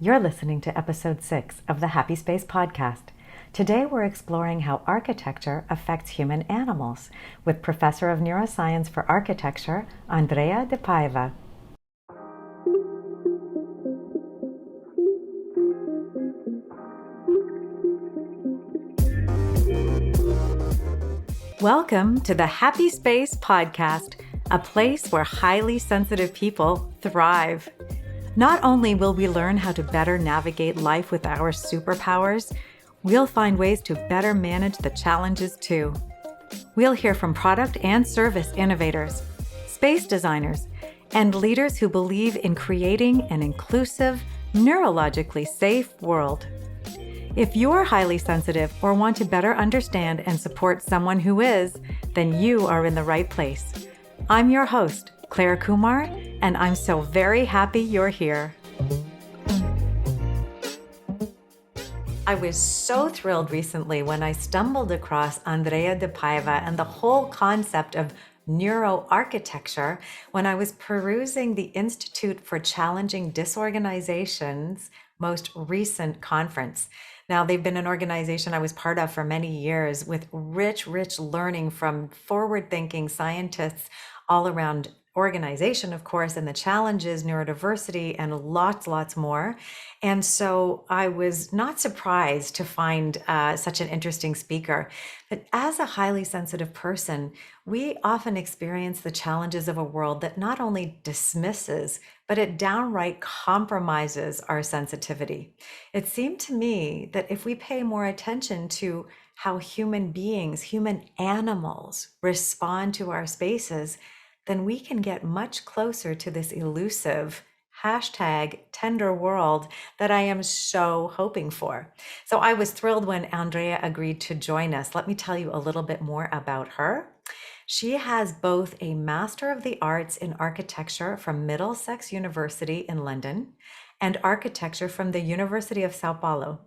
You're listening to episode 6 of the Happy Space podcast. Today we're exploring how architecture affects human animals with Professor of Neuroscience for Architecture, Andréa de Paiva. Welcome to the Happy Space podcast, a place where highly sensitive people thrive. Not only will we learn how to better navigate life with our superpowers, we'll find ways to better manage the challenges too. We'll hear from product and service innovators, space designers, and leaders who believe in creating an inclusive, neurologically safe world. If you're highly sensitive or want to better understand and support someone who is, then you are in the right place. I'm your host, Clare Kumar, and I'm so very happy you're here. I was so thrilled recently when I stumbled across Andréa de Paiva and the whole concept of neuroarchitecture when I was perusing the Institute for Challenging Disorganization's most recent conference. Now, they've been an organization I was part of for many years with rich learning from forward-thinking scientists all around organization, of course, and the challenges, neurodiversity, and lots more. And so I was not surprised to find such an interesting speaker. But as a highly sensitive person, we often experience the challenges of a world that not only dismisses, but it downright compromises our sensitivity. It seemed to me that if we pay more attention to how human beings, human animals respond to our spaces, then we can get much closer to this elusive #tender world that I am so hoping for. So I was thrilled when Andréa agreed to join us. Let me tell you a little bit more about her. She has both a Master of the Arts in Architecture from Middlesex University in London and Architecture from the University of São Paulo.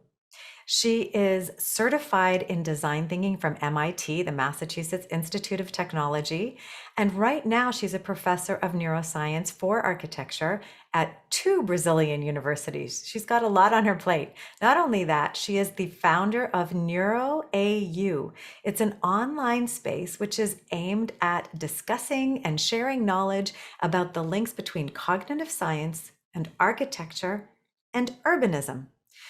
She is certified in design thinking from MIT, the Massachusetts Institute of Technology, and right now she's a professor of neuroscience for architecture at 2 Brazilian universities. She's got a lot on her plate. Not only that, she is the founder of NeuroAU. It's an online space which is aimed at discussing and sharing knowledge about the links between cognitive science and architecture and urbanism.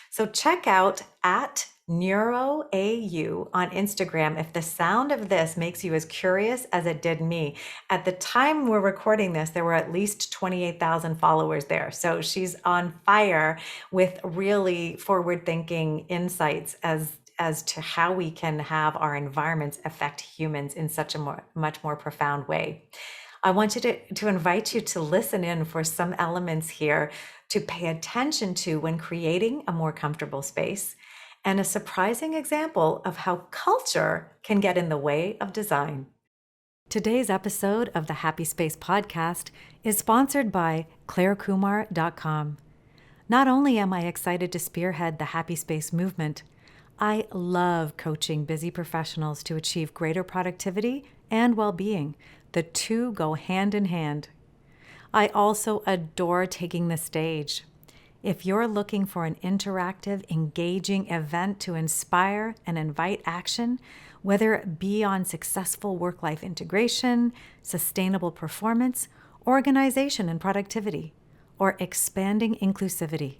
So check out at NeuroAU on Instagram if the sound of this makes you as curious as it did me. At the time we're recording this, there were at least 28,000 followers there. So she's on fire with really forward-thinking insights as to how we can have our environments affect humans in such a much more profound way. I want you to invite you to listen in for some elements here to pay attention to when creating a more comfortable space, and a surprising example of how culture can get in the way of design. Today's episode of the Happy Space podcast is sponsored by clarekumar.com. Not only am I excited to spearhead the Happy Space movement, I love coaching busy professionals to achieve greater productivity and well-being. The two go hand in hand. I also adore taking the stage. If you're looking for an interactive, engaging event to inspire and invite action, whether it be on successful work-life integration, sustainable performance, organization and productivity, or expanding inclusivity,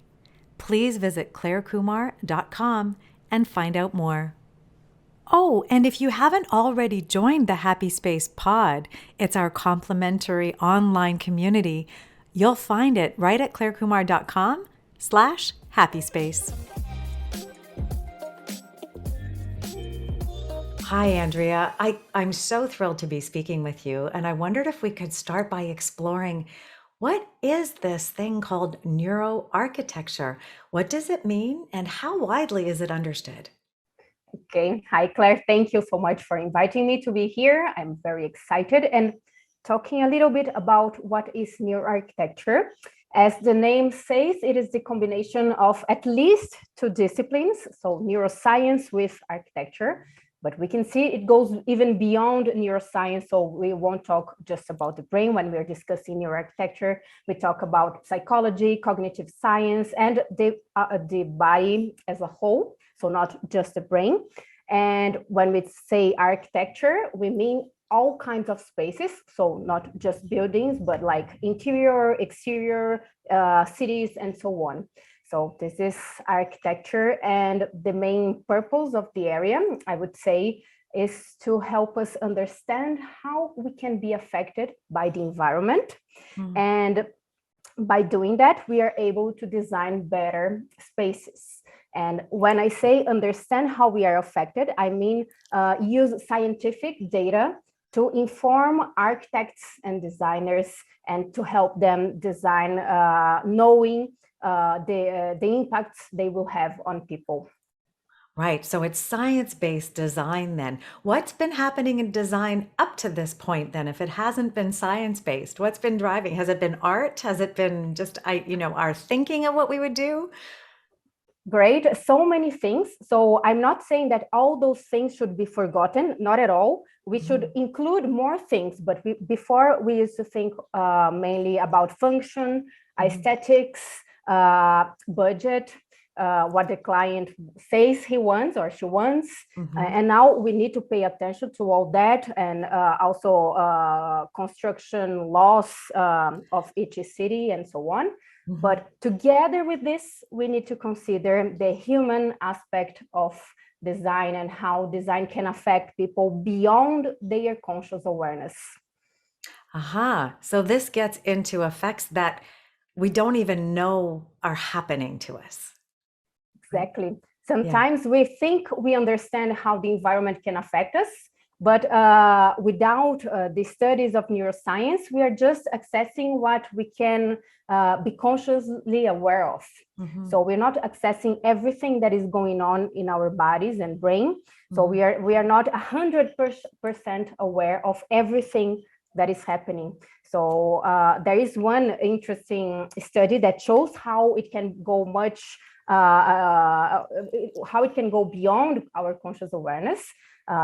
please visit clarekumar.com and find out more. Oh, and if you haven't already joined the Happy Space pod, it's our complimentary online community. You'll find it right at clarekumar.com/happyspace. Hi, Andréa. I'm so thrilled to be speaking with you, and I wondered if we could start by exploring what is this thing called neuroarchitecture? What does it mean, and how widely is it understood? Okay. Hi, Claire. Thank you so much for inviting me to be here. I'm very excited and talking a little bit about what is neuroarchitecture. As the name says, it is the combination of at least 2 disciplines, so neuroscience with architecture. But we can see it goes even beyond neuroscience. So we won't talk just about the brain when we're discussing neuroarchitecture. We talk about psychology, cognitive science, and the body as a whole. So not just the brain. And when we say architecture, we mean all kinds of spaces. So not just buildings, but like interior, exterior, cities, and so on. So this is architecture, and the main purpose of the area, I would say, is to help us understand how we can be affected by the environment. And by doing that, we are able to design better spaces. And when I say understand how we are affected, I mean use scientific data to inform architects and designers and to help them design knowing the impacts they will have on people. Right. So it's science-based design then. What's been happening in design up to this point then, if it hasn't been science-based? What's been driving? Has it been art? Has it been just, our thinking of what we would do? Great. So many things. So I'm not saying that all those things should be forgotten, not at all. We should include more things, but before we used to think mainly about function, aesthetics, budget, what the client says he wants or she wants. And now we need to pay attention to all that, and also construction laws of each city and so on. But together with this, we need to consider the human aspect of design and how design can affect people beyond their conscious awareness. Aha. So this gets into effects that we don't even know are happening to us. Exactly. Sometimes we think we understand how the environment can affect us, but without the studies of neuroscience, we are just accessing what we can be consciously aware of. So we're not accessing everything that is going on in our bodies and brain. So we are not 100% aware of everything that is happening. So there is one interesting study that shows how it can go how it can go beyond our conscious awareness.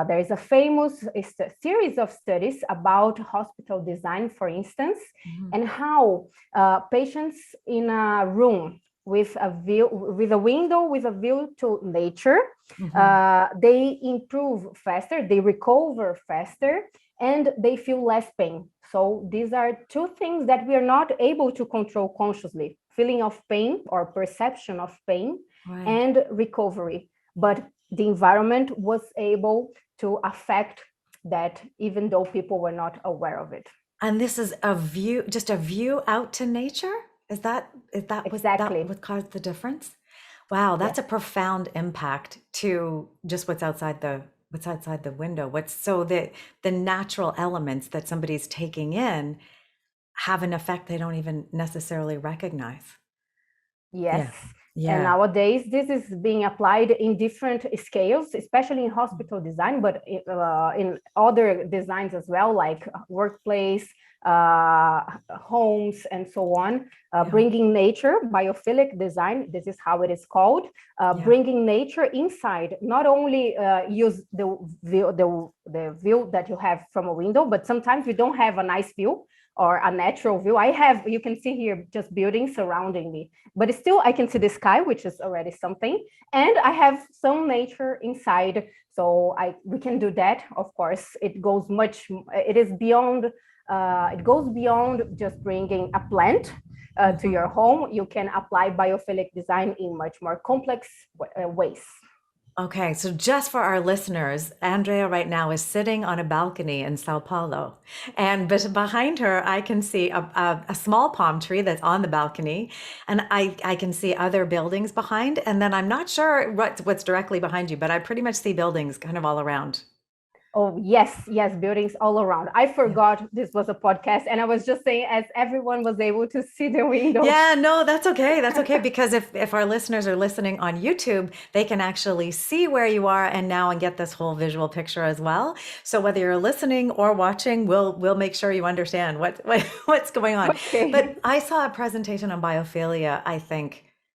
There is a famous series of studies about hospital design, for instance, and how patients in a room with a window with a view to nature, they improve faster, they recover faster, and they feel less pain. So these are two things that we are not able to control consciously: feeling of pain or perception of pain, and recovery. But the environment was able to affect that, even though people were not aware of it. And this is just a view out to nature? Is that Exactly what caused the difference? Wow, that's a profound impact to just what's outside the window. The natural elements that somebody's taking in have an effect they don't even necessarily recognize. Yes. Yeah. And nowadays, this is being applied in different scales, especially in hospital design, but in other designs as well, like workplace, homes, and so on. Bringing nature, biophilic design, this is how it is called. Bringing nature inside, not only use the view that you have from a window, but sometimes you don't have a nice view or a natural view. You can see here just buildings surrounding me, but still I can see the sky, which is already something. And I have some nature inside. So we can do that. Of course, it goes beyond just bringing a plant to your home. You can apply biophilic design in much more complex ways. Okay, so just for our listeners, Andrea right now is sitting on a balcony in São Paulo, and behind her, I can see a small palm tree that's on the balcony, and I can see other buildings behind, and then I'm not sure what's directly behind you, but I pretty much see buildings kind of all around. Oh, yes, buildings all around. I forgot this was a podcast, and I was just saying as everyone was able to see the window. Yeah, no, that's okay. That's okay, because if our listeners are listening on YouTube, they can actually see where you are and get this whole visual picture as well. So whether you're listening or watching, we'll make sure you understand what's going on. Okay. But I saw a presentation on biophilia,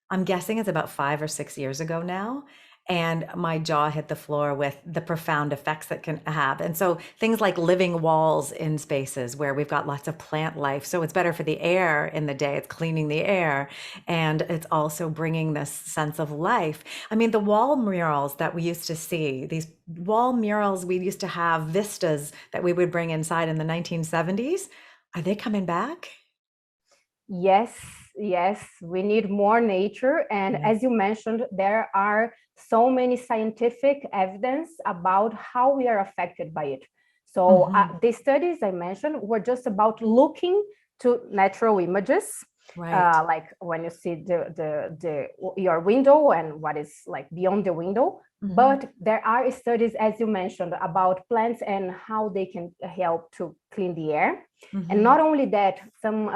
I'm guessing it's about 5 or 6 years ago now. and my jaw hit the floor with the profound effects that can have. And so things like living walls in spaces where we've got lots of plant life. So it's better for the air in the day. It's cleaning the air. And it's also bringing this sense of life. I mean, the wall murals that we used to see, these wall murals, we used to have vistas that we would bring inside in the 1970s. Are they coming back? Yes, yes, we need more nature. And Yeah. as you mentioned, there are so many scientific evidence about how we are affected by it. So the studies I mentioned were just about looking to natural images, Right. like when you see your window and what is like beyond the window. But there are studies, as you mentioned, about plants and how they can help to clean the air. And not only that, some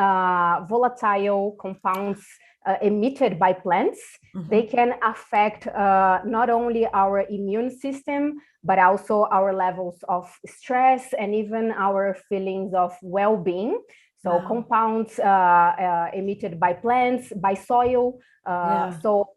volatile compounds emitted by plants, they can affect not only our immune system, but also our levels of stress and even our feelings of well-being. So Wow. compounds emitted by plants, by soil. So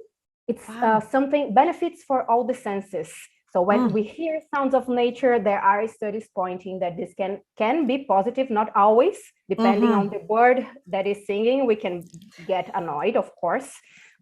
it's something benefits for all the senses. So when we hear sounds of nature, there are studies pointing that this can be positive, not always, depending on the bird that is singing. We can get annoyed, of course,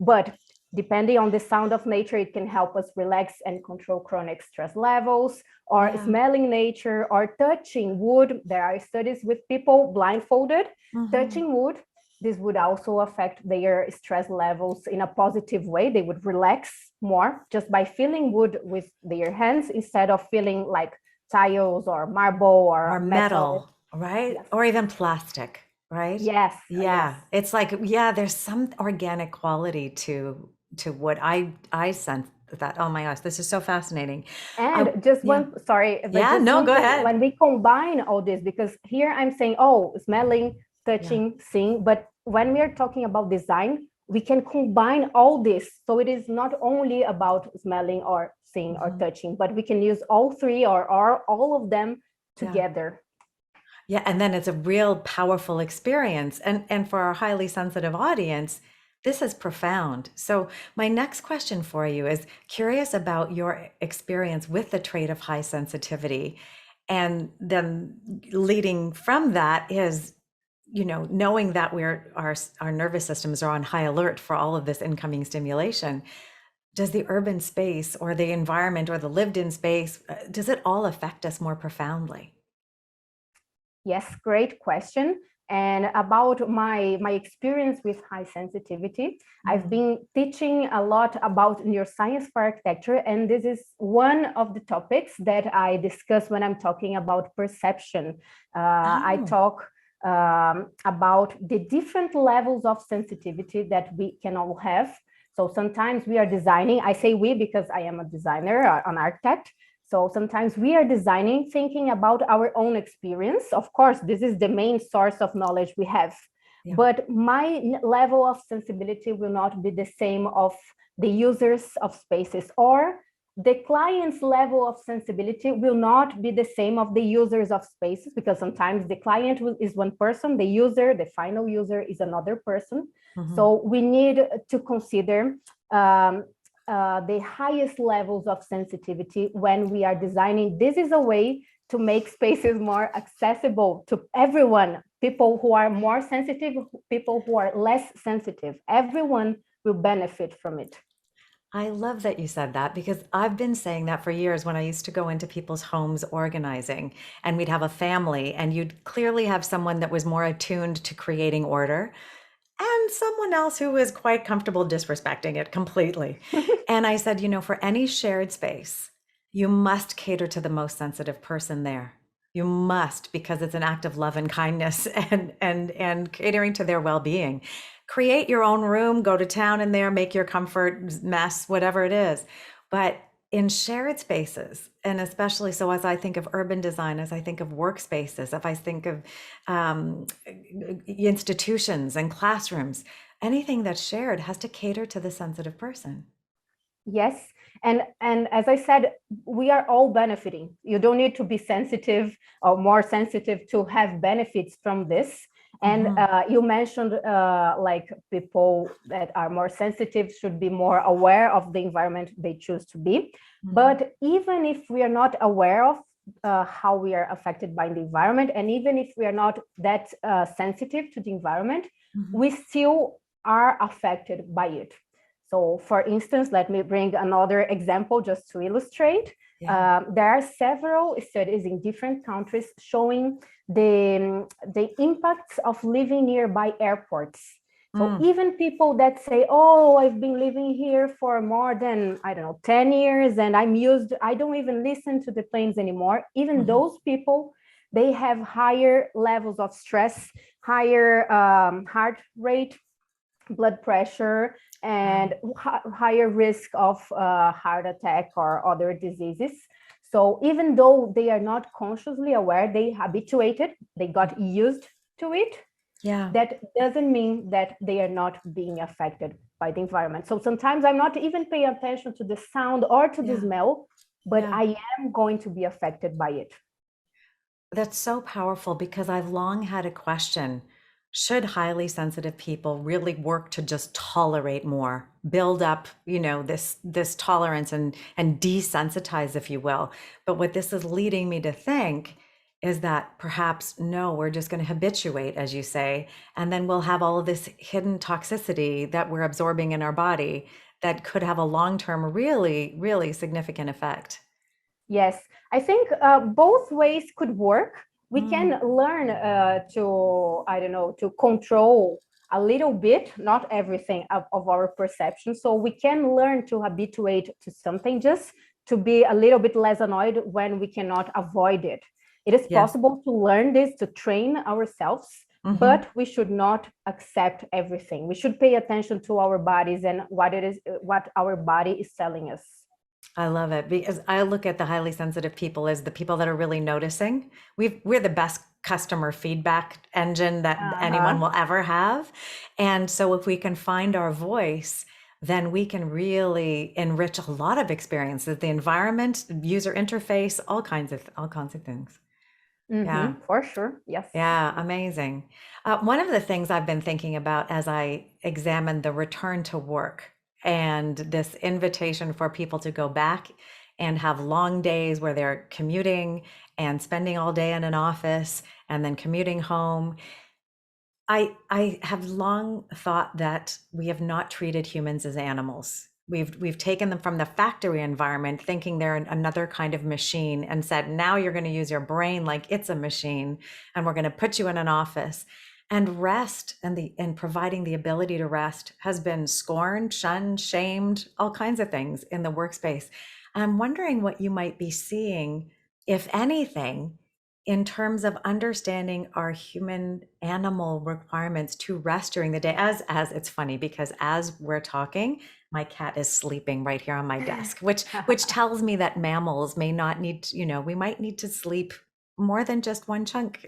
but depending on the sound of nature, it can help us relax and control chronic stress levels, or smelling nature, or touching wood. There are studies with people blindfolded, touching wood. This would also affect their stress levels in a positive way. They would relax more just by feeling wood with their hands instead of feeling like tiles or marble or metal, right? Yes. Or even plastic, right? Yes. Yeah. Yes. It's like, there's some organic quality to what I sense that. Oh my gosh, this is so fascinating. And just one, sorry, but Yeah, just no, one go thing, ahead. when we combine all this, because here I'm saying, oh, smelling, touching, seeing, but when we are talking about design, we can combine all this. So it is not only about smelling or seeing or touching, but we can use all three or all of them together. Yeah, and then it's a real powerful experience. And for our highly sensitive audience, this is profound. So my next question for you is curious about your experience with the trait of high sensitivity. And then leading from that is, knowing that our nervous systems are on high alert for all of this incoming stimulation. Does the urban space or the environment or the lived in space, does it all affect us more profoundly? Yes, great question. And about my experience with high sensitivity, I've been teaching a lot about neuroscience for architecture, and this is one of the topics that I discuss when I'm talking about perception. I talk about the different levels of sensitivity that we can all have. So sometimes we are designing, I say we because I am a designer, an architect. So sometimes we are designing, thinking about our own experience. Of course, this is the main source of knowledge we have. Yeah. But my level of sensibility will not be the same of the users of spaces, or the client's level of sensibility will not be the same of the users of spaces, because sometimes the client is one person, the user, the final user is another person. So we need to consider the highest levels of sensitivity when we are designing. This is a way to make spaces more accessible to everyone, people who are more sensitive, people who are less sensitive. Everyone will benefit from it. I love that you said that, because I've been saying that for years when I used to go into people's homes organizing, and we'd have a family and you'd clearly have someone that was more attuned to creating order and someone else who was quite comfortable disrespecting it completely. And I said, for any shared space, you must cater to the most sensitive person there. You must, because it's an act of love and kindness and catering to their well-being. Create your own room, go to town in there, make your comfort mess, whatever it is. But in shared spaces, and especially so as I think of urban design, as I think of workspaces, if I think of institutions and classrooms, anything that's shared has to cater to the sensitive person. Yes. And as I said, we are all benefiting. You don't need to be sensitive or more sensitive to have benefits from this. And you mentioned like people that are more sensitive should be more aware of the environment they choose to be. But even if we are not aware of how we are affected by the environment, and even if we are not that sensitive to the environment, we still are affected by it. So for instance, let me bring another example just to illustrate. There are several studies in different countries showing the impacts of living nearby airports. So even people that say, oh, I've been living here for more than, I don't know, 10 years and I don't even listen to the planes anymore. Even those people, they have higher levels of stress, higher heart rate, blood pressure, and higher risk of heart attack or other diseases. So even though they are not consciously aware, they habituated, they got used to it. That doesn't mean that they are not being affected by the environment. So sometimes I'm not even paying attention to the sound or to the smell, but I am going to be affected by it. That's so powerful, because I've long had a question. Should highly sensitive people really work to just tolerate more, build up, this tolerance and desensitize, if you will? But what this is leading me to think is that perhaps no, we're just going to habituate, as you say, and then we'll have all of this hidden toxicity that we're absorbing in our body that could have a long-term, really, really significant effect. Yes, I think both ways could work. We can learn to control a little bit, not everything of our perception. So we can learn to habituate to something, just to be a little bit less annoyed when we cannot avoid it. It is possible to learn this, to train ourselves, but we should not accept everything. We should pay attention to our bodies and what our body is telling us. I love it, because I look at the highly sensitive people as the people that are really noticing. We're the best customer feedback engine that anyone will ever have. And so if we can find our voice, then we can really enrich a lot of experiences, the environment, user interface, all kinds of things. For sure. Yes. Yeah, amazing. One of the things I've been thinking about as I examine the return to work and this invitation for people to go back and have long days where they're commuting and spending all day in an office and then commuting home. I have long thought that we have not treated humans as animals. We've taken them from the factory environment, thinking they're another kind of machine, and said, now you're going to use your brain like it's a machine, and we're going to put you in an office. And rest and providing the ability to rest has been scorned, shunned, shamed, all kinds of things in the workspace. I'm wondering what you might be seeing, if anything, in terms of understanding our human animal requirements to rest during the day. As it's funny, because as we're talking, my cat is sleeping right here on my desk, which tells me that mammals may not need, we might need to sleep more than just one chunk,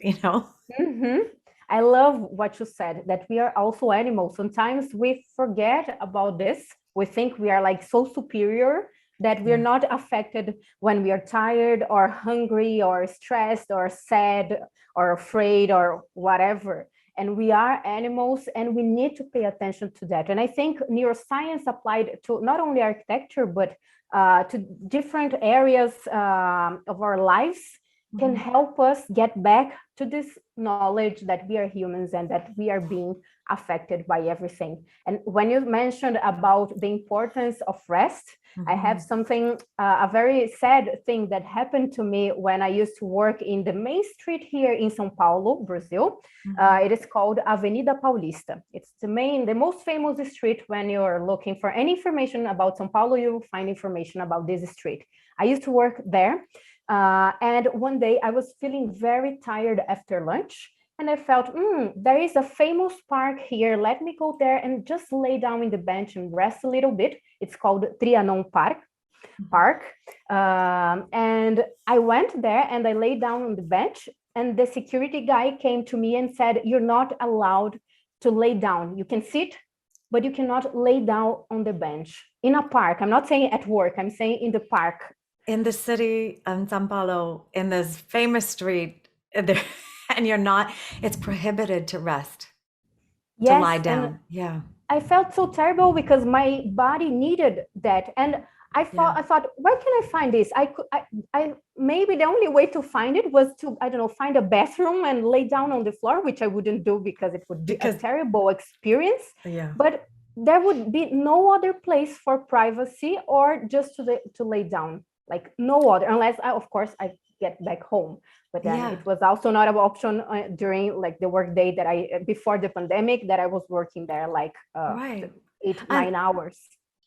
I love what you said, that we are also animals. Sometimes we forget about this. We think we are like so superior that we're not affected when we are tired or hungry or stressed or sad or afraid or whatever. And we are animals, and we need to pay attention to that. And I think neuroscience applied to not only architecture, but to different areas of our lives can help us get back to this knowledge that we are humans and that we are being affected by everything. And when you mentioned about the importance of rest, I have something, a very sad thing that happened to me when I used to work in the main street here in São Paulo, Brazil. It is called Avenida Paulista. It's the most famous street. When you're looking for any information about São Paulo, you will find information about this street. I used to work there. And one day I was feeling very tired after lunch, and I felt, there is a famous park here. Let me go there and just lay down in the bench and rest a little bit. It's called Triuno Park. And I went there and I lay down on the bench, and the security guy came to me and said, you're not allowed to lay down. You can sit, but you cannot lay down on the bench in a park. I'm not saying at work, I'm saying in the park. In the city in São Paulo, in this famous street, and you're not, it's prohibited to rest, to lie Yes, and down. Yeah. I felt so terrible because my body needed that. And Yeah. I thought, where can I find this? I maybe the only way to find it was to, I don't know, find a bathroom and lay down on the floor, which I wouldn't do because it would be a Because, terrible experience. yeah. But there would be no other place for privacy or just to lay down, like no other, unless of course, I get back home. But then Yeah. it was also not an option during like the work day that I before the pandemic that I was working there like Right. eight, And 9 hours.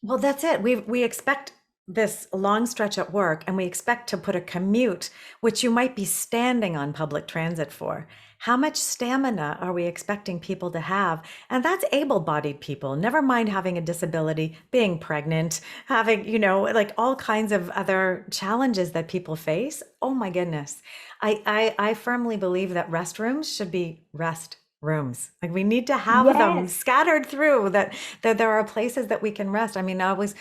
well, that's it. We expect this long stretch at work and we expect to put a commute, which you might be standing on public transit for. How much stamina are we expecting people to have? And that's able-bodied people, never mind having a disability, being pregnant, having, like all kinds of other challenges that people face. Oh my goodness. I firmly believe that restrooms should be rest rooms. Like we need to have them Yes. scattered through that there are places that we can rest. I mean, I was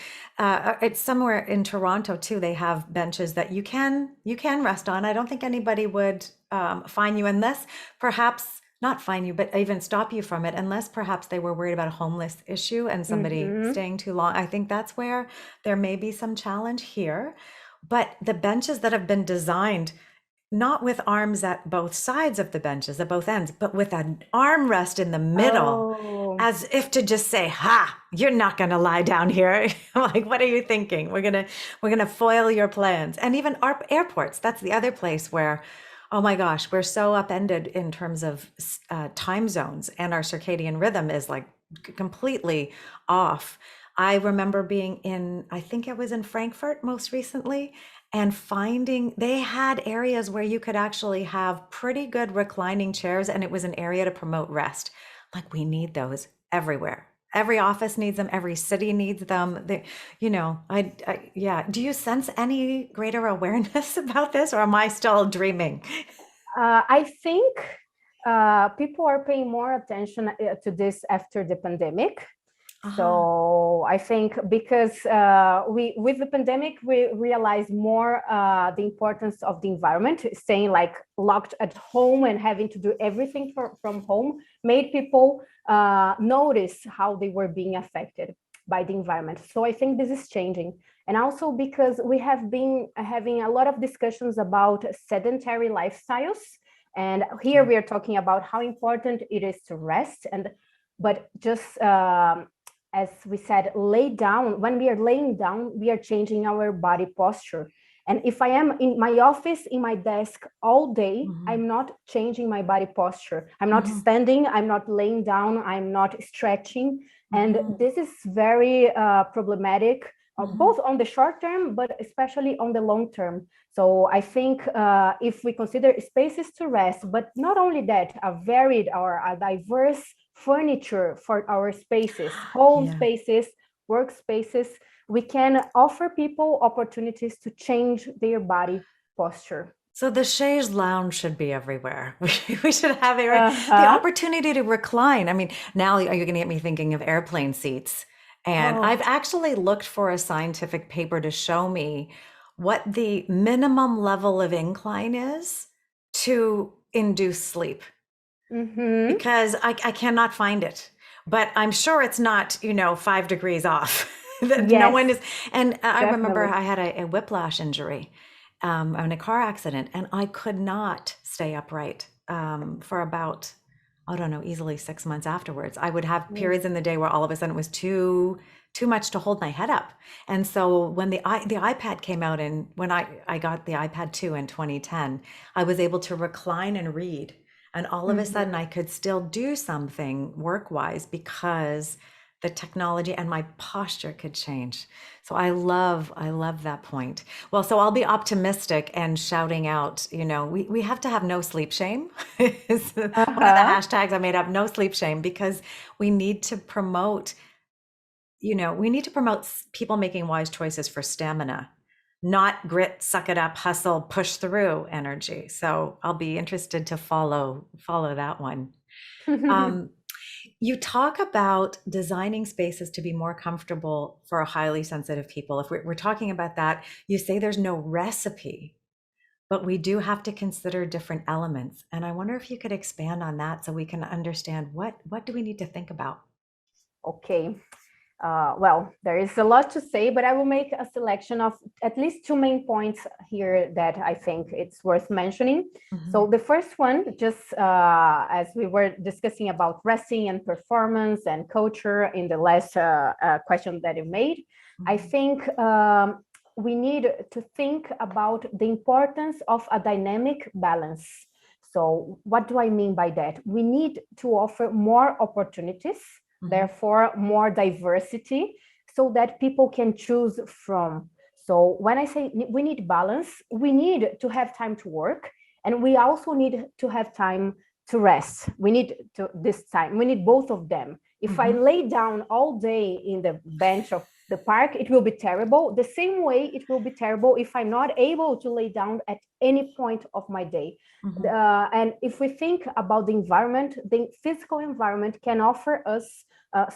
it's somewhere in Toronto too. They have benches that you can rest on. I don't think anybody would fine you unless perhaps not fine you, but even stop you from it, unless perhaps they were worried about a homeless issue and somebody Mm-hmm. staying too long. I think that's where there may be some challenge here. But the benches that have been designed not with arms at both sides of the benches, at both ends, but with an armrest in the middle, Oh. as if to just say, "Ha, you're not going to lie down here." Like, what are you thinking? We're gonna foil your plans. And even our airports. That's the other place where, oh my gosh, we're so upended in terms of time zones, and our circadian rhythm is like completely off. I remember being I think I was in Frankfurt most recently, and finding they had areas where you could actually have pretty good reclining chairs, and it was an area to promote rest. Like we need those everywhere. Every office needs them. Every city needs them. Yeah. Do you sense any greater awareness about this, or am I still dreaming? I think people are paying more attention to this after the pandemic. Uh-huh. So I think because we, with the pandemic, we realized more the importance of the environment. Staying like locked at home and having to do everything from home made people notice how they were being affected by the environment. So I think this is changing. And also because we have been having a lot of discussions about sedentary lifestyles. And here Yeah. we are talking about how important it is to rest. But just as we said, lay down. When we are laying down, we are changing our body posture. And if I am in my office, in my desk all day, Mhm. I'm not changing my body posture. I'm not Mhm. standing, I'm not laying down, I'm not stretching. And Mhm. this is very problematic, Mhm. both on the short term, but especially on the long term. So I think if we consider spaces to rest, but not only that, a varied or a diverse furniture for our spaces, home Yeah. spaces, workspaces, we can offer people opportunities to change their body posture. So the chaise lounge should be everywhere. We should have the Uh-huh. opportunity to recline. I mean, now you're going to get me thinking of airplane seats. And I've Oh. actually looked for a scientific paper to show me what the minimum level of incline is to induce sleep, Mm-hmm. because I cannot find it. But I'm sure it's not, 5 degrees off. That no Yes, one is. And I remember definitely. I had a whiplash injury in a car accident, and I could not stay upright for about, I don't know, easily 6 months afterwards. I would have Mm. periods in the day where all of a sudden it was too much to hold my head up. And so when the iPad came out, and when I got the iPad 2 in 2010, I was able to recline and read. And all of a sudden Mhm. I could still do something work-wise because the technology and my posture could change. So I love that point. Well, so I'll be optimistic and shouting out, we have to have no sleep shame. Is one of the Uh-huh. hashtags I made up, no sleep shame, because we need to promote, people making wise choices for stamina, not grit, suck it up, hustle, push through energy. So I'll be interested to follow that one. Um, you talk about designing spaces to be more comfortable for highly sensitive people. If we're talking about that, you say there's no recipe, but we do have to consider different elements. And I wonder if you could expand on that so we can understand what do we need to think about? Okay. Well, there is a lot to say, but I will make a selection of at least two main points here that I think it's worth mentioning. Mm-hmm. So the first one, just as we were discussing about resting and performance and culture in the last question that you made, I think we need to think about the importance of a dynamic balance. So what do I mean by that? We need to offer more opportunities, therefore more diversity, so that people can choose from. So when I say we need balance, we need to have time to work, and we also need to have time to rest. We need both of them. If I lay down all day in the bench of the park, it will be terrible. The same way it will be terrible if I'm not able to lay down at any point of my day. And if we think about the environment, the physical environment can offer us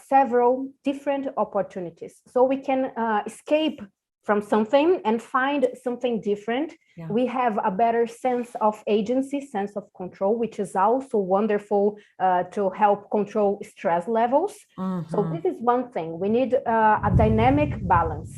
several different opportunities. So we can escape from something and find something different. Yeah. We have a better sense of agency, sense of control, which is also wonderful to help control stress levels. So this is one thing. We need a dynamic balance.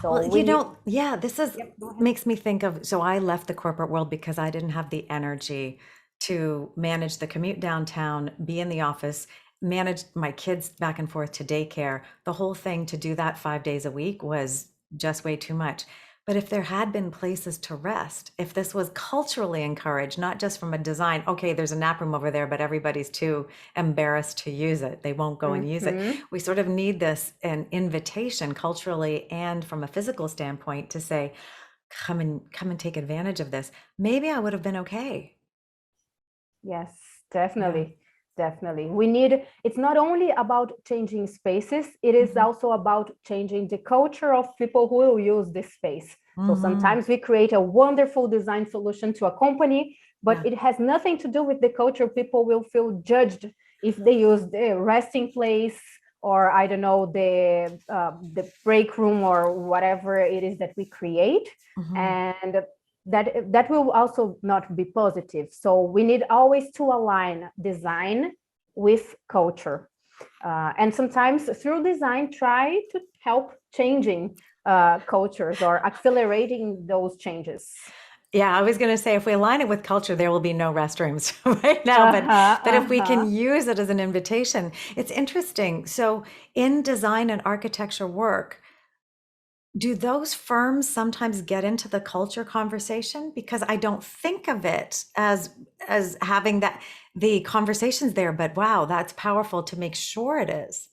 So well, this is makes me think of, so I left the corporate world because I didn't have the energy to manage the commute downtown, be in the office, manage my kids back and forth to daycare. The whole thing, to do that 5 days a week was just way too much. But if there had been places to rest, if this was culturally encouraged, not just from a design, okay, there's a nap room over there, but everybody's too embarrassed to use it. They won't go and use it. We sort of need this an invitation culturally and from a physical standpoint to say, come and take advantage of this. Maybe I would have been okay. Yes, definitely. Yeah. Definitely. It's not only about changing spaces, it is also about changing the culture of people who will use this space. So sometimes we create a wonderful design solution to a company, but it has nothing to do with the culture. People will feel judged if they use the resting place, or I don't know, the break room, or whatever it is that we create. And that will also not be positive. So we need always to align design with culture. And sometimes through design, try to help changing cultures or accelerating those changes. Yeah, I was going to say, if we align it with culture, there will be no restrooms right now. But if we can use it as an invitation, it's interesting. So in design and architecture work, do those firms sometimes get into the culture conversation? Because I don't think of it as having the conversations there, but wow, that's powerful to make sure it is.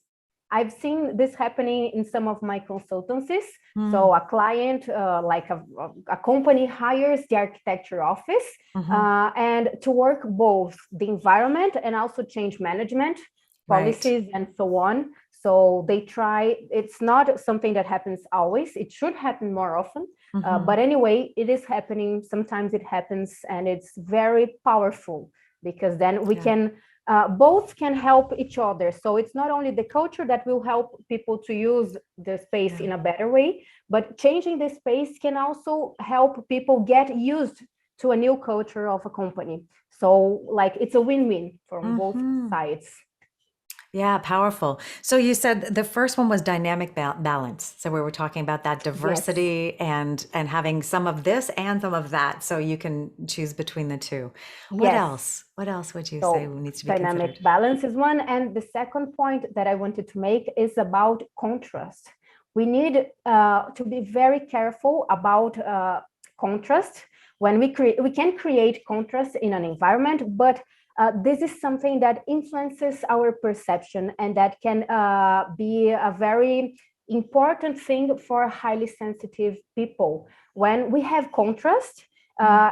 I've seen this happening in some of my consultancies. So a client, like a company, hires the architecture office and to work both the environment and also change management policies and so on. So they try, it's not something that happens always. It should happen more often. But anyway, it is happening. Sometimes it happens, and it's very powerful, because then we can, both can help each other. So it's not only the culture that will help people to use the space in a better way, but changing the space can also help people get used to a new culture of a company. So like it's a win-win from both sides. Yeah, powerful. So you said the first one was dynamic balance. So we were talking about that diversity and having some of this and some of that, so you can choose between the two. What else? What else would you say needs to be dynamic balance is one. And the second point that I wanted to make is about contrast. We need to be very careful about contrast. When we can create contrast in an environment, but this is something that influences our perception, and that can be a very important thing for highly sensitive people. When we have contrast,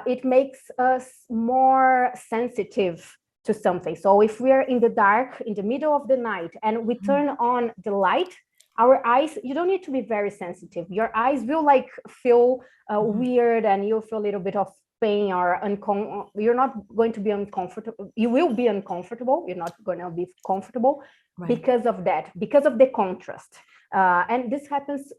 it makes us more sensitive to something. So if we're in the dark, in the middle of the night, and we turn on the light, our eyes, you don't need to be very sensitive. Your eyes will like feel weird, and you'll feel a little bit of pain, or you're not going to be uncomfortable. You will be uncomfortable. You're not going to be comfortable because of that, because of the contrast. And this happens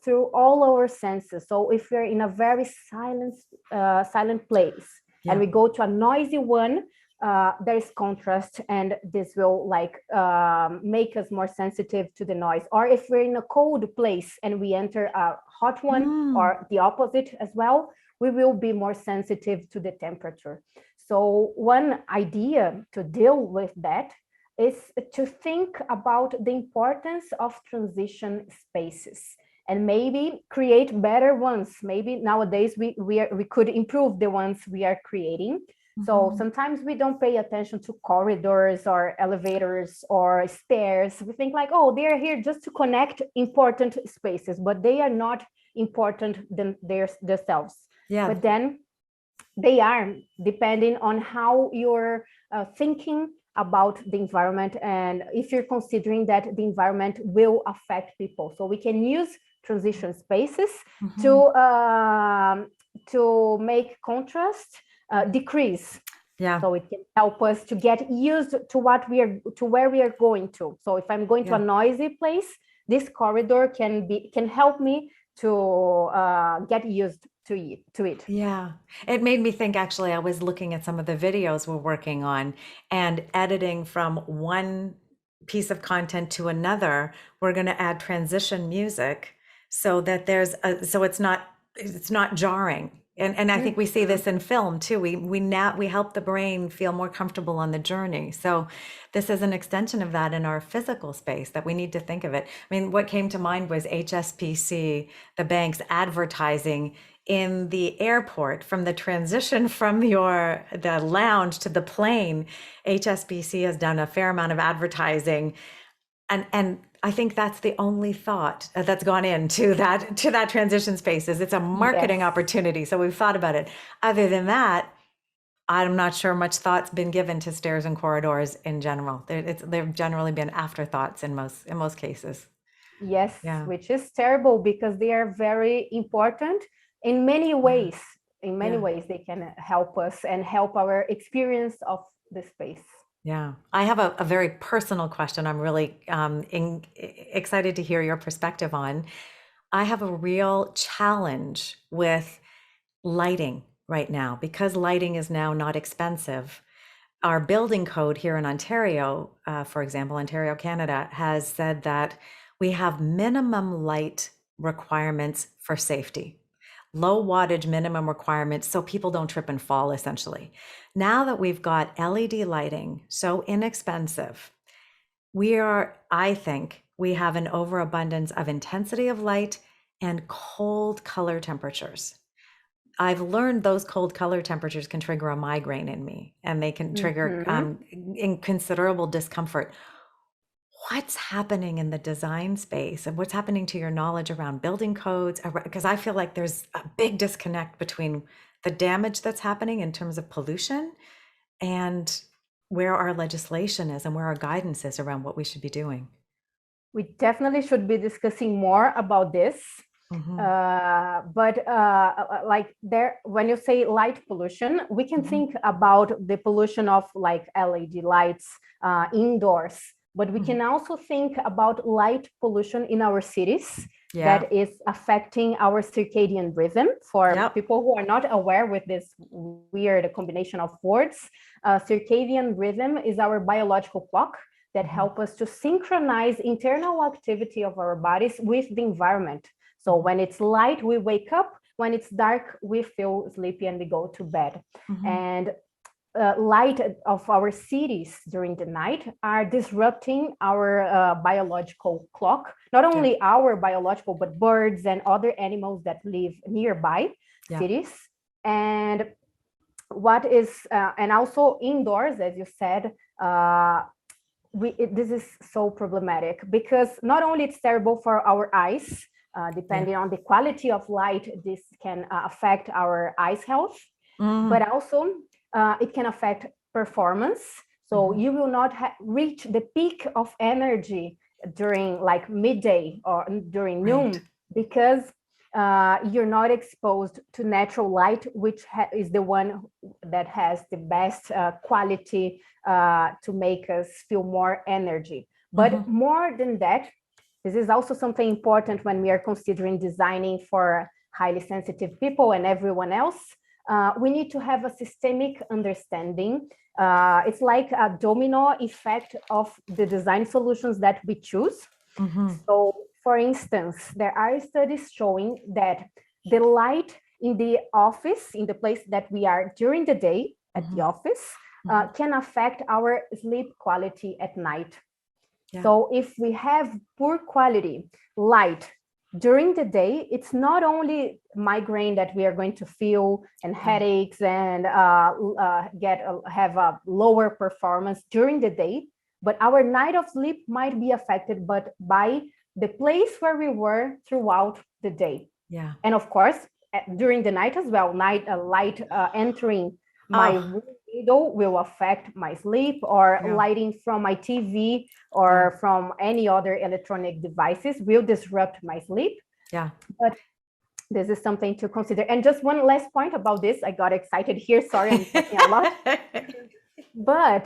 through all our senses. So if we're in a very silent place and we go to a noisy one, there is contrast, and this will like make us more sensitive to the noise. Or if we're in a cold place and we enter a hot one, or the opposite as well, we will be more sensitive to the temperature. So one idea to deal with that is to think about the importance of transition spaces and maybe create better ones. Maybe nowadays we could improve the ones we are creating. So sometimes we don't pay attention to corridors or elevators or stairs. We think like, oh, they're here just to connect important spaces, but they are not important themselves. Yeah. But then they are, depending on how you're thinking about the environment and if you're considering that the environment will affect people. So we can use transition spaces to make contrast decrease. Yeah. So it can help us to get used to where we are going to. So if I'm going to a noisy place, this corridor can help me to get used to it. Yeah, it made me think, actually, I was looking at some of the videos we're working on and editing from one piece of content to another. We're going to add transition music so that so it's not jarring. And I think we see this in film too. We help the brain feel more comfortable on the journey. So this is an extension of that in our physical space that we need to think of it. I mean, what came to mind was HSBC, the bank's advertising in the airport, from the transition from the lounge to the plane. HSBC has done a fair amount of advertising, and I think that's the only thought that's gone into that transition space. It's a marketing opportunity. So we've thought about it. Other than that, I'm not sure much thought's been given to stairs and corridors in general. They've generally been afterthoughts in most cases. Yes, which is terrible because they are very important in many ways. In many ways, they can help us and help our experience of the space. Yeah, I have a very personal question I'm really excited to hear your perspective on. I have a real challenge with lighting right now because lighting is now not expensive. Our building code here in Ontario, for example, Ontario, Canada, has said that we have minimum light requirements for safety. Low wattage minimum requirements so people don't trip and fall, essentially. Now that we've got LED lighting so inexpensive, I think we have an overabundance of intensity of light and cold color temperatures. I've learned those cold color temperatures can trigger a migraine in me, and they can trigger considerable discomfort. What's happening in the design space and what's happening to your knowledge around building codes? Because I feel like there's a big disconnect between the damage that's happening in terms of pollution and where our legislation is and where our guidance is around what we should be doing. We definitely should be discussing more about this. But when you say light pollution, we can think about the pollution of like LED lights indoors. But we can also think about light pollution in our cities that is affecting our circadian rhythm. For people who are not aware with this weird combination of words, circadian rhythm is our biological clock that help us to synchronize internal activity of our bodies with the environment. So when it's light, we wake up. When it's dark, we feel sleepy and we go to bed. And light of our cities during the night are disrupting our biological clock, not only our biological, but birds and other animals that live nearby cities. And and also indoors, as you said, this is so problematic because not only it's terrible for our eyes, depending on the quality of light, this can affect our eyes health, but also it can affect performance. So you will not reach the peak of energy during like midday or during noon because you're not exposed to natural light, which is the one that has the best quality to make us feel more energy. But more than that, this is also something important when we are considering designing for highly sensitive people and everyone else. We need to have a systemic understanding. It's like a domino effect of the design solutions that we choose. So, for instance, there are studies showing that the light in the office, in the place that we are during the day at the office, can affect our sleep quality at night. Yeah. So if we have poor quality light during the day, it's not only migraine that we are going to feel and headaches and have a lower performance during the day, but our night of sleep might be affected but by the place where we were throughout the day. Yeah. And of course, during the night as well, light entering my window will affect my sleep, or lighting from my TV or from any other electronic devices will disrupt my sleep. Yeah. But this is something to consider. And just one last point about this, I got excited here. Sorry, I'm talking a lot. But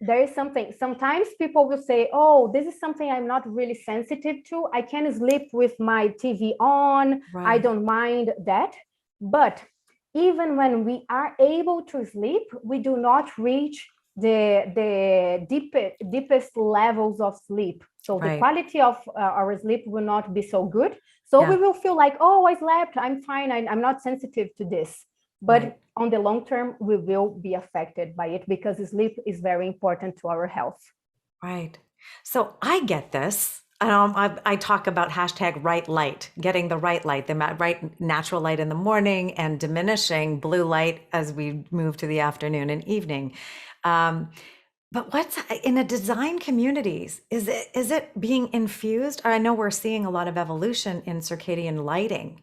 there is something, sometimes people will say, oh, this is something I'm not really sensitive to. I can sleep with my TV on. Right. I don't mind that. But even when we are able to sleep, we do not reach the deepest levels of sleep. So the quality of our sleep will not be so good. So we will feel like, oh, I slept, I'm fine, I'm not sensitive to this. But on the long term, we will be affected by it because sleep is very important to our health. Right. So I get this. I talk about hashtag right light, getting the right light, the right natural light in the morning and diminishing blue light as we move to the afternoon and evening. But what's in a design communities? Is it being infused? I know we're seeing a lot of evolution in circadian lighting,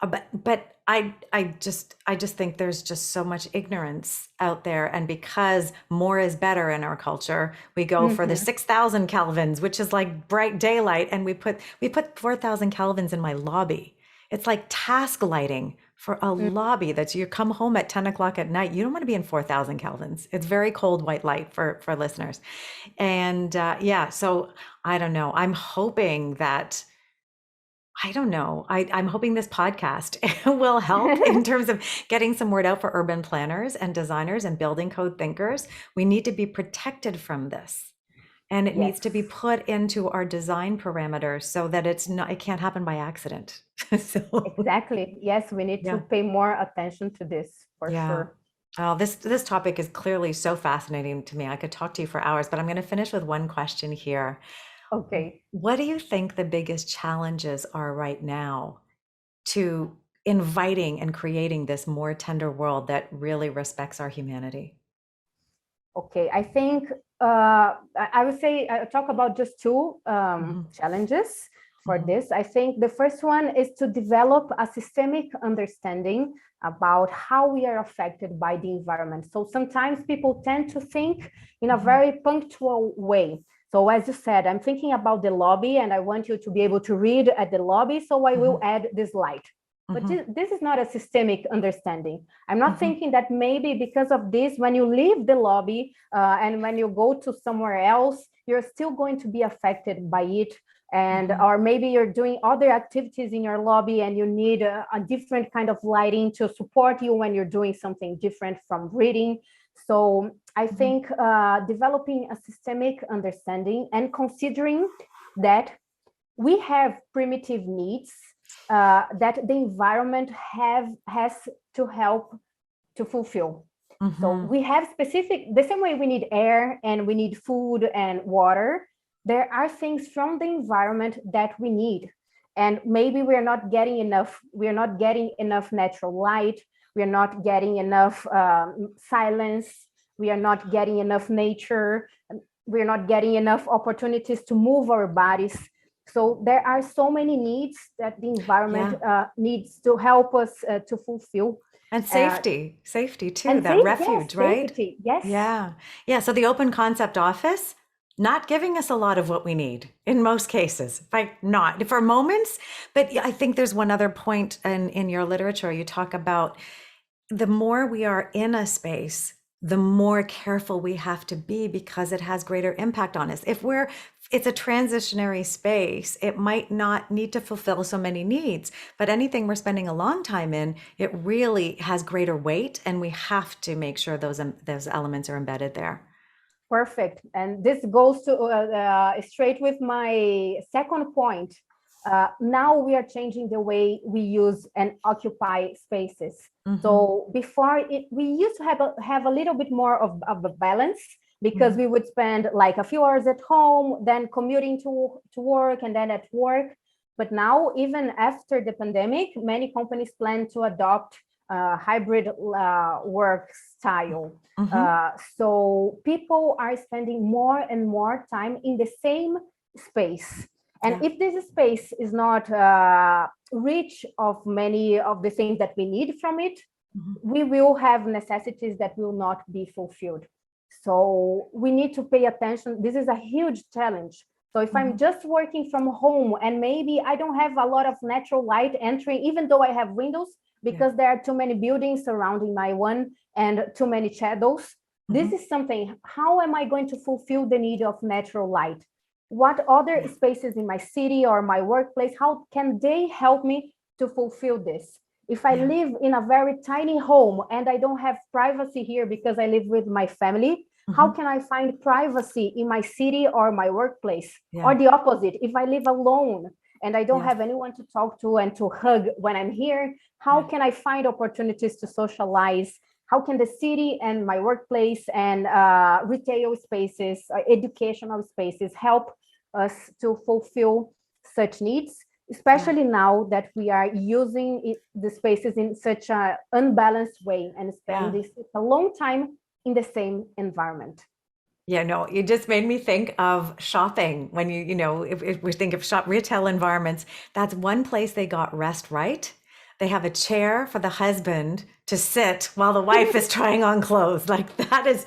but I just think there's just so much ignorance out there, and because more is better in our culture, we go for the 6,000 kelvins, which is like bright daylight, and we put 4,000 kelvins in my lobby. It's like task lighting for a lobby that's you come home at 10 o'clock at night. You don't want to be in 4,000 kelvins. It's very cold white light for listeners. And so I don't know. I'm hoping that, I'm hoping this podcast will help in terms of getting some word out for urban planners and designers and building code thinkers. We need to be protected from this. And it needs to be put into our design parameters so that it can't happen by accident. Exactly. Yes, we need to pay more attention to this for sure. Oh, this topic is clearly so fascinating to me. I could talk to you for hours, but I'm going to finish with one question here. Okay. What do you think the biggest challenges are right now to inviting and creating this more tender world that really respects our humanity? Okay, I think I would say I talk about just two challenges for this. I think the first one is to develop a systemic understanding about how we are affected by the environment. So sometimes people tend to think in a very punctual way. So as you said, I'm thinking about the lobby and I want you to be able to read at the lobby, so I will add this light. But this is not a systemic understanding. I'm not thinking that maybe because of this, when you leave the lobby and when you go to somewhere else, you're still going to be affected by it. And or maybe you're doing other activities in your lobby and you need a different kind of lighting to support you when you're doing something different from reading. So I think developing a systemic understanding and considering that we have primitive needs that the environment has to help to fulfill. So we have the same way we need air and we need food and water, there are things from the environment that we need. And maybe we're not getting enough natural light, we're not getting enough silence, we are not getting enough nature, we're not getting enough opportunities to move our bodies. So there are so many needs that the environment needs to help us to fulfill. And safety too, that refuge, right? Safety, yes. Yeah. So the open concept office, not giving us a lot of what we need in most cases, like not for moments. But I think there's one other point in your literature, you talk about the more we are in a space, the more careful we have to be because it has greater impact on us. If we're it's a transitionary space. It might not need to fulfill so many needs, but anything we're spending a long time in, it really has greater weight, and we have to make sure those elements are embedded there. Perfect. And this goes to straight with my second point. Now we are changing the way we use and occupy spaces. Mm-hmm. So before we used to have a little bit more of a balance, because mm-hmm. we would spend like a few hours at home, then commuting to work, and then at work. But now, even after the pandemic, many companies plan to adopt hybrid work style. Mm-hmm. So people are spending more and more time in the same space. And if this space is not rich of many of the things that we need from it, mm-hmm. we will have necessities that will not be fulfilled. So we need to pay attention. This is a huge challenge. So if mm-hmm. I'm just working from home and maybe I don't have a lot of natural light entering, even though I have windows, because there are too many buildings surrounding my one and too many shadows. Mm-hmm. This is something, how am I going to fulfill the need of natural light? What other spaces in my city or my workplace, how can they help me to fulfill this? If I live in a very tiny home and I don't have privacy here because I live with my family, mm-hmm. how can I find privacy in my city or my workplace? Or the opposite, if I live alone and I don't have anyone to talk to and to hug when I'm here, how can I find opportunities to socialize? How can the city and my workplace and retail spaces, educational spaces help us to fulfill such needs, especially now that we are using the spaces in such an unbalanced way and spend this a long time in the same environment? Yeah, no, you just made me think of shopping. When if we think of retail environments, that's one place they got rest right. They have a chair for the husband to sit while the wife is trying on clothes. Like that is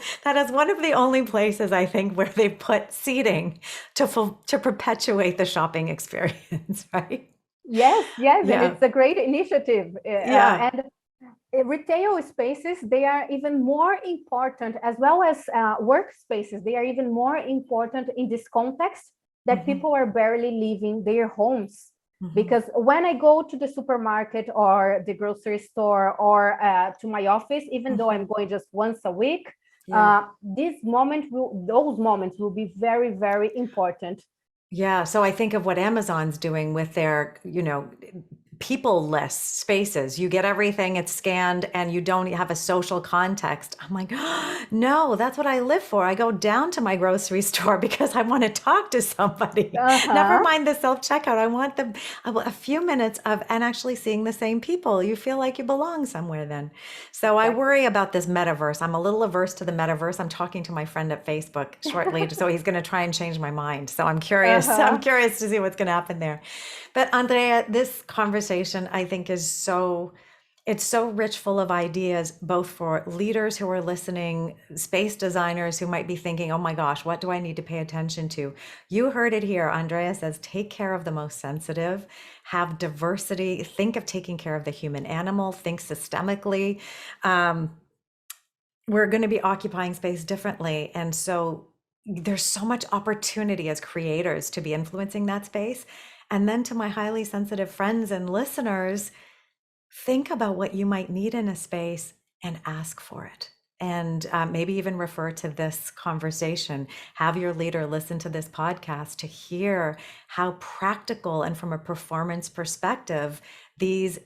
one of the only places I think where they put seating to perpetuate the shopping experience, right? Yes, and it's a great initiative. And retail spaces, they are even more important, as well as workspaces. They are even more important in this context that mm-hmm. people are barely leaving their homes. Mm-hmm. Because when I go to the supermarket or the grocery store or to my office, even mm-hmm. though I'm going just once a week, those moments will be very, very important. Yeah. So I think of what Amazon's doing with their, people-less spaces. You get everything, it's scanned, and you don't have a social context. I'm like, no, that's what I live for. I go down to my grocery store because I want to talk to somebody. Uh-huh. Never mind the self-checkout. I want a few minutes of and actually seeing the same people. You feel like you belong somewhere then. So I worry about this metaverse. I'm a little averse to the metaverse. I'm talking to my friend at Facebook shortly, so he's going to try and change my mind. So I'm curious. Uh-huh. I'm curious to see what's going to happen there. But Andrea, this conversation I think is so rich, full of ideas, both for leaders who are listening, space designers who might be thinking, oh my gosh, what do I need to pay attention to? You heard it here. Andrea says, take care of the most sensitive, have diversity, think of taking care of the human animal, think systemically. We're going to be occupying space differently. And so there's so much opportunity as creators to be influencing that space. And then to my highly sensitive friends and listeners, think about what you might need in a space and ask for it. And maybe even refer to this conversation. Have your leader listen to this podcast to hear how practical and from a performance perspective, these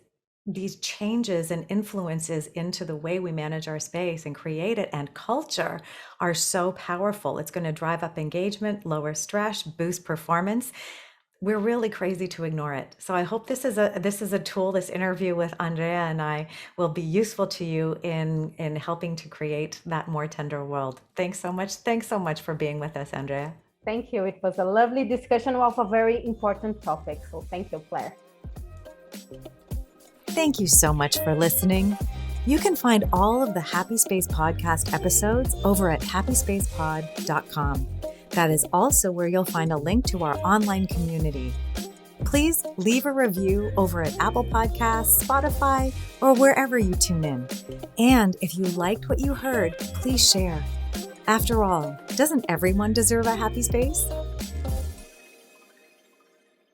changes and influences into the way we manage our space and create it and culture are so powerful. It's going to drive up engagement, lower stress, boost performance. We're really crazy to ignore it. So I hope this is a tool, this interview with Andrea and I will be useful to you in helping to create that more tender world. Thanks so much. Thanks so much for being with us, Andrea. Thank you. It was a lovely discussion of a very important topic. So thank you, Claire. Thank you so much for listening. You can find all of the Happy Space podcast episodes over at happyspacepod.com. That is also where you'll find a link to our online community. Please leave a review over at Apple Podcasts, Spotify, or wherever you tune in. And if you liked what you heard, please share. After all, doesn't everyone deserve a happy space?